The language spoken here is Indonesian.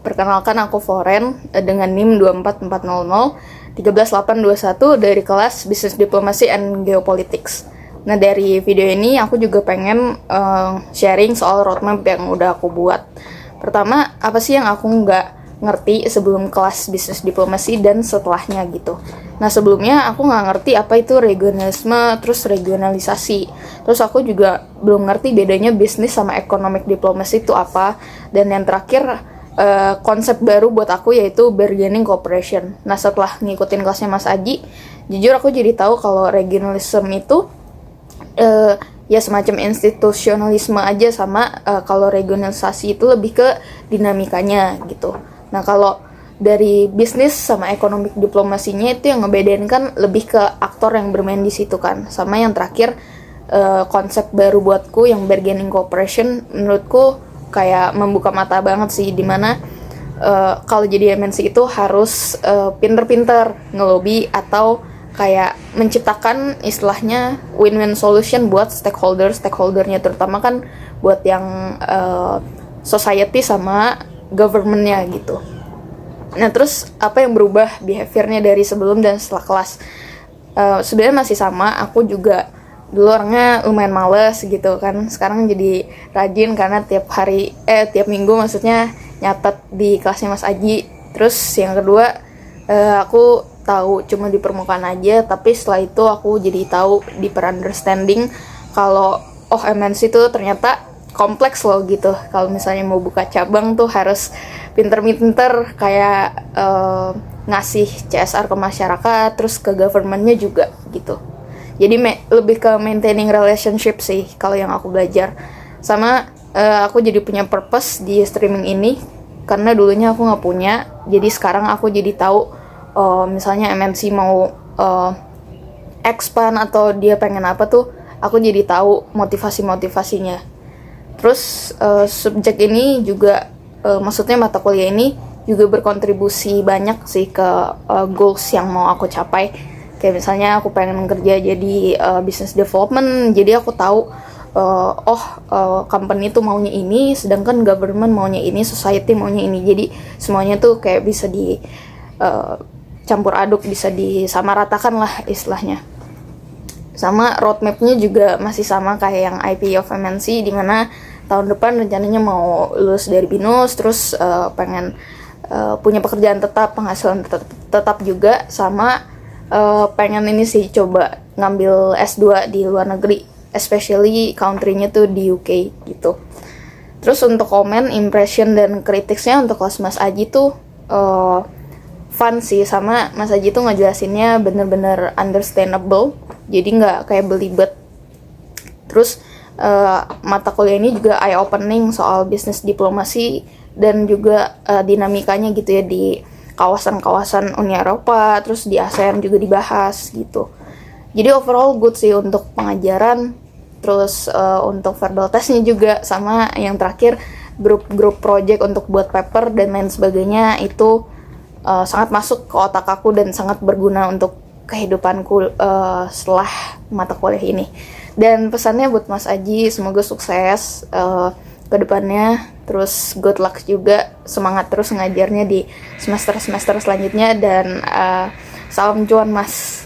Perkenalkan aku Foren dengan NIM 24400 13821 dari kelas Business Diplomacy and Geopolitics. Nah, dari video ini aku juga pengen sharing soal roadmap yang udah aku buat. Pertama, apa sih yang aku nggak ngerti sebelum kelas bisnis diplomasi dan setelahnya gitu. Nah, sebelumnya aku nggak ngerti apa itu regionalisme, terus regionalisasi. Terus aku juga belum ngerti bedanya bisnis sama economic diplomasi itu apa. Dan yang terakhir, konsep baru buat aku yaitu bargaining cooperation. Nah, setelah ngikutin kelasnya Mas Aji, jujur aku jadi tahu kalau regionalisme itu ya semacam institusionalisme aja, sama kalau regionalisasi itu lebih ke dinamikanya gitu. Nah, kalau dari bisnis sama ekonomi diplomasinya itu yang ngebedain kan lebih ke aktor yang bermain di situ kan. Sama yang terakhir, konsep baru buatku yang bargaining cooperation menurutku kayak membuka mata banget sih, dimana kalau jadi MNC itu harus pinter-pinter ngelobi atau kayak menciptakan istilahnya win-win solution buat stakeholdernya, terutama kan buat yang society sama government-nya gitu. Nah, terus apa yang berubah behavior-nya dari sebelum dan setelah kelas? Sebenarnya masih sama, aku juga dulu orangnya lumayan males gitu kan. Sekarang jadi rajin karena tiap minggu maksudnya nyatet di kelasnya Mas Aji. Terus yang kedua, aku tahu cuma di permukaan aja, tapi setelah itu aku jadi tahu di understanding kalau MNC itu ternyata kompleks loh gitu. Kalau misalnya mau buka cabang tuh harus pinter-pinter kayak ngasih CSR ke masyarakat, terus ke government-nya juga gitu. Jadi lebih ke maintaining relationship sih kalau yang aku belajar. Sama aku jadi punya purpose di streaming ini karena dulunya aku nggak punya. Jadi sekarang aku jadi tahu misalnya MNC mau expand atau dia pengen apa tuh, aku jadi tahu motivasinya. Terus subjek ini juga maksudnya mata kuliah ini juga berkontribusi banyak sih ke goals yang mau aku capai. Kayak misalnya aku pengen kerja jadi business development, jadi aku tahu company tuh maunya ini, sedangkan government maunya ini, society maunya ini. Jadi semuanya tuh kayak bisa di campur aduk, bisa disamaratakan lah istilahnya. Sama roadmapnya juga masih sama kayak yang IP of MNC, dimana tahun depan rencananya mau lulus dari BINUS, terus pengen punya pekerjaan tetap, penghasilan tetap juga, sama pengen ini sih coba ngambil S2 di luar negeri, especially country-nya tuh di UK gitu. Terus untuk komen, impression, dan kritiknya untuk kelas Mas Aji tuh fun sih, sama Mas Aji tuh ngejelasinnya bener-bener understandable, jadi nggak kayak belibet. Terus mata kuliah ini juga eye opening soal bisnis diplomasi dan juga dinamikanya gitu ya di kawasan-kawasan Uni Eropa, terus di ASEAN juga dibahas gitu. Jadi overall good sih untuk pengajaran, terus untuk verbal testnya juga, sama yang terakhir grup project untuk buat paper dan lain sebagainya itu sangat masuk ke otak aku dan sangat berguna untuk kehidupanku setelah mata kuliah ini. Dan pesannya buat Mas Aji, semoga sukses ke depannya, terus good luck juga, semangat terus ngajarnya di semester selanjutnya, dan salam cuan Mas.